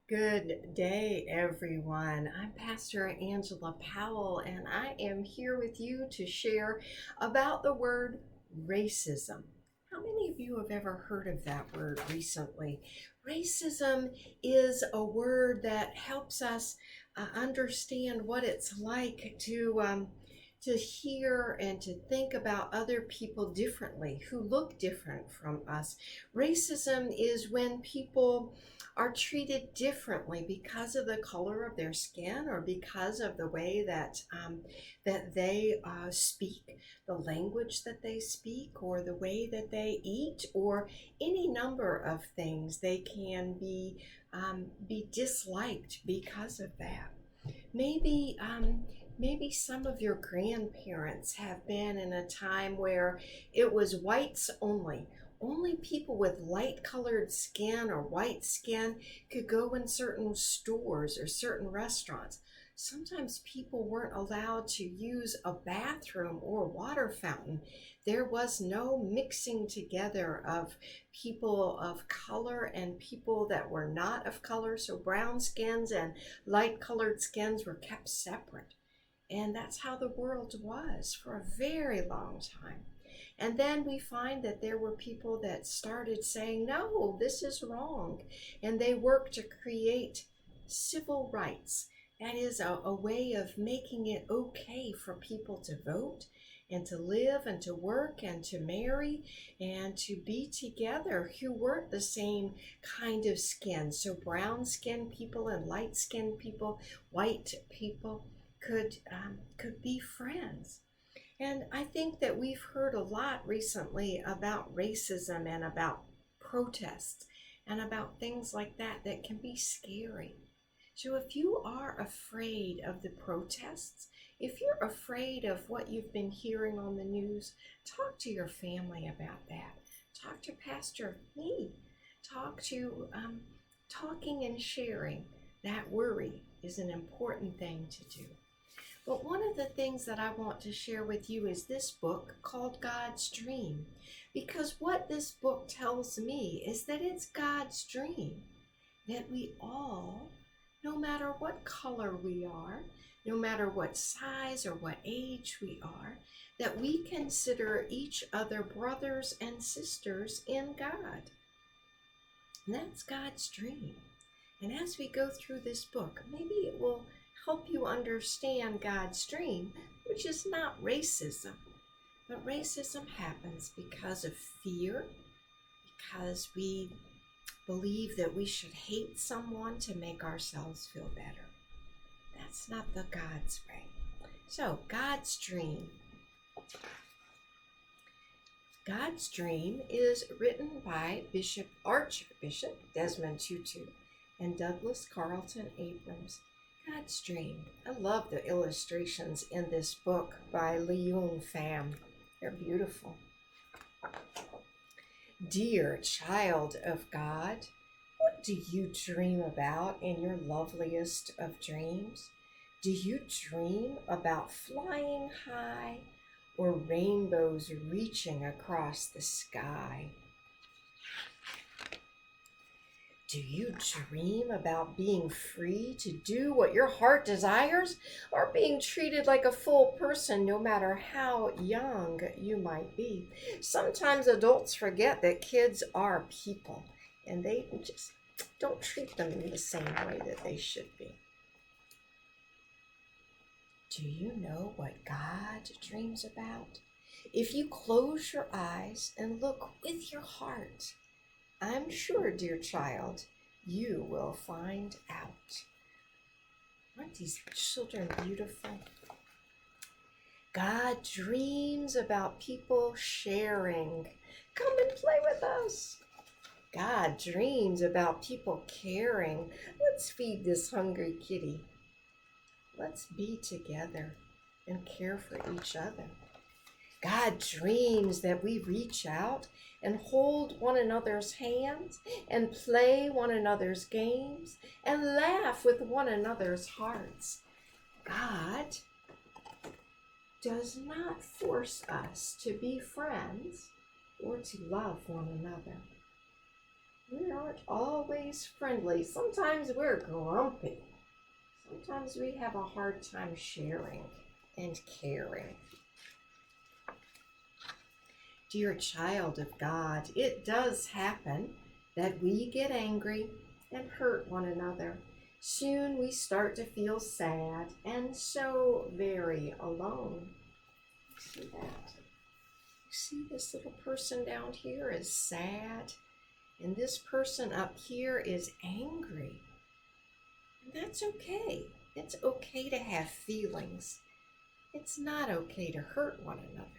Good day, everyone. I'm Pastor Angela Powell, and I am here with you to share about the word racism. How many of you have ever heard of that word recently? Racism is a word that helps us understand what it's like to hear and to think about other people differently who look different from us. Racism is when people are treated differently because of the color of their skin or because of the way that they speak, the language that they speak, or the way that they eat, or any number of things. They can be disliked because of that. Maybe some of your grandparents have been in a time where it was whites only. Only people with light colored skin or white skin could go in certain stores or certain restaurants. Sometimes people weren't allowed to use a bathroom or water fountain. There was no mixing together of people of color and people that were not of color. So brown skins and light colored skins were kept separate. And that's how the world was for a very long time. And then we find that there were people that started saying, no, this is wrong. And they worked to create civil rights. That is a way of making it okay for people to vote and to live and to work and to marry and to be together who weren't the same kind of skin. So brown skinned people and light skinned people, white people could be friends. And I think that we've heard a lot recently about racism and about protests and about things like that that can be scary. So if you are afraid of the protests, if you're afraid of what you've been hearing on the news, talk to your family about that. Talk to Pastor me. Talking and sharing that worry is an important thing to do. But one of the things that I want to share with you is this book called God's Dream. Because what this book tells me is that it's God's dream that we all, no matter what color we are, no matter what size or what age we are, that we consider each other brothers and sisters in God. And that's God's dream. And as we go through this book, maybe it will help you understand God's dream, which is not racism. But racism happens because of fear, because we believe that we should hate someone to make ourselves feel better. That's not the God's way. So, God's dream. God's Dream is written by Archbishop Desmond Tutu and Douglas Carlton Abrams. God's Dream. I love the illustrations in this book by Leon Pham. They're beautiful. Dear child of God, what do you dream about in your loveliest of dreams? Do you dream about flying high or rainbows reaching across the sky? Do you dream about being free to do what your heart desires, or being treated like a full person no matter how young you might be? Sometimes adults forget that kids are people and they just don't treat them in the same way that they should be. Do you know what God dreams about? If you close your eyes and look with your heart, I'm sure, dear child, you will find out. Aren't these children beautiful? God dreams about people sharing. Come and play with us. God dreams about people caring. Let's feed this hungry kitty. Let's be together and care for each other. God dreams that we reach out and hold one another's hands and play one another's games and laugh with one another's hearts. God does not force us to be friends or to love one another. We aren't always friendly. Sometimes we're grumpy. Sometimes we have a hard time sharing and caring. Dear child of God, it does happen that we get angry and hurt one another. Soon we start to feel sad and so very alone. See that? You see this little person down here is sad, and this person up here is angry. And that's okay. It's okay to have feelings. It's not okay to hurt one another.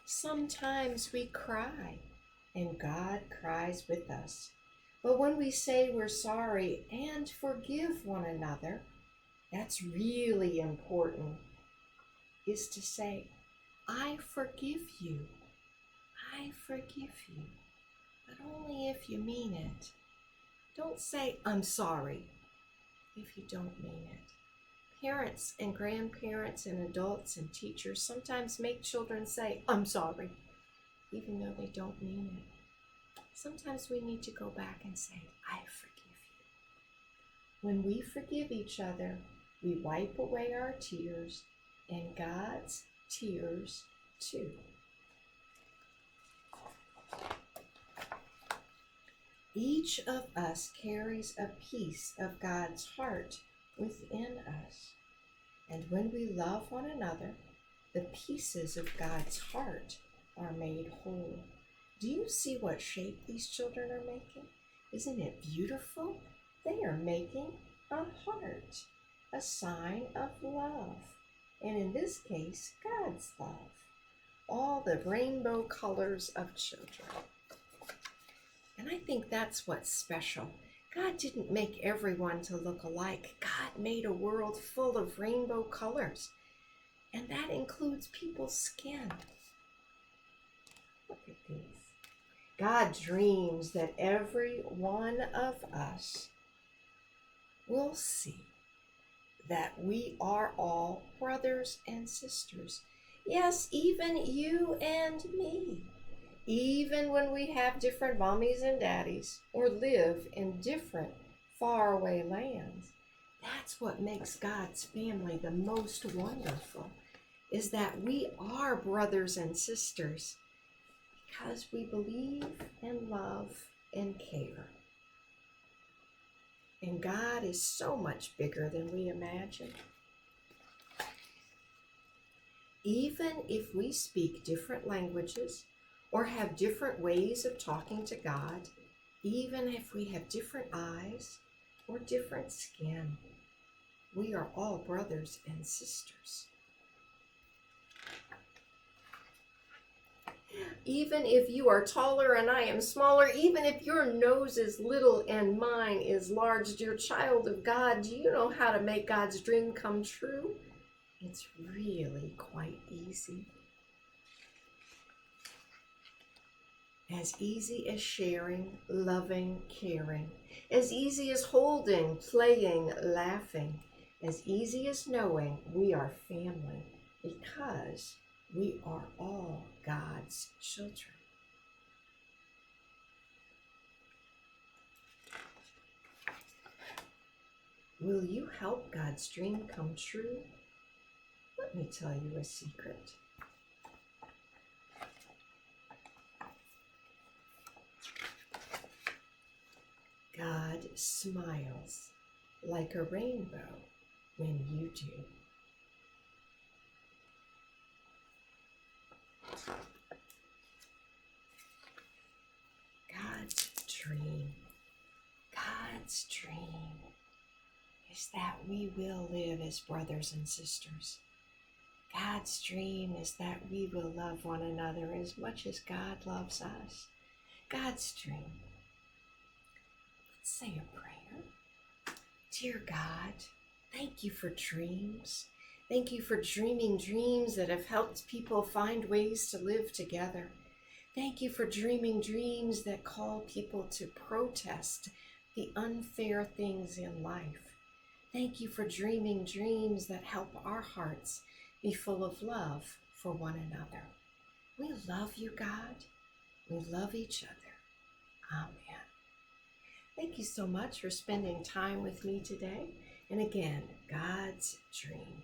Sometimes we cry, and God cries with us. But when we say we're sorry and forgive one another, that's really important, is to say, I forgive you. I forgive you. But only if you mean it. Don't say, I'm sorry, if you don't mean it. Parents and grandparents and adults and teachers sometimes make children say, I'm sorry, even though they don't mean it. Sometimes we need to go back and say, I forgive you. When we forgive each other, we wipe away our tears and God's tears too. Each of us carries a piece of God's heart within us. And when we love one another, the pieces of God's heart are made whole. Do you see what shape these children are making? Isn't it beautiful? They are making a heart, a sign of love. And in this case, God's love. All the rainbow colors of children. And I think that's what's special. God didn't make everyone to look alike. God made a world full of rainbow colors. And that includes people's skin. Look at these. God dreams that every one of us will see that we are all brothers and sisters. Yes, even you and me. Even when we have different mommies and daddies or live in different faraway lands. That's what makes God's family the most wonderful, is that we are brothers and sisters because we believe and love and care. And God is so much bigger than we imagine. Even if we speak different languages, or have different ways of talking to God, even if we have different eyes or different skin, we are all brothers and sisters. Even if you are taller and I am smaller, even if your nose is little and mine is large, dear child of God, do you know how to make God's dream come true? It's really quite easy. As easy as sharing, loving, caring. As easy as holding, playing, laughing. As easy as knowing we are family because we are all God's children. Will you help God's dream come true? Let me tell you a secret. God smiles like a rainbow when you do. God's dream is that we will live as brothers and sisters. God's dream is that we will love one another as much as God loves us. God's dream. Let's say a prayer. Dear God, thank you for dreams. Thank you for dreaming dreams that have helped people find ways to live together. Thank you for dreaming dreams that call people to protest the unfair things in life. Thank you for dreaming dreams that help our hearts be full of love for one another. We love you, God. We love each other. Amen. Thank you so much for spending time with me today. And again, God's dream.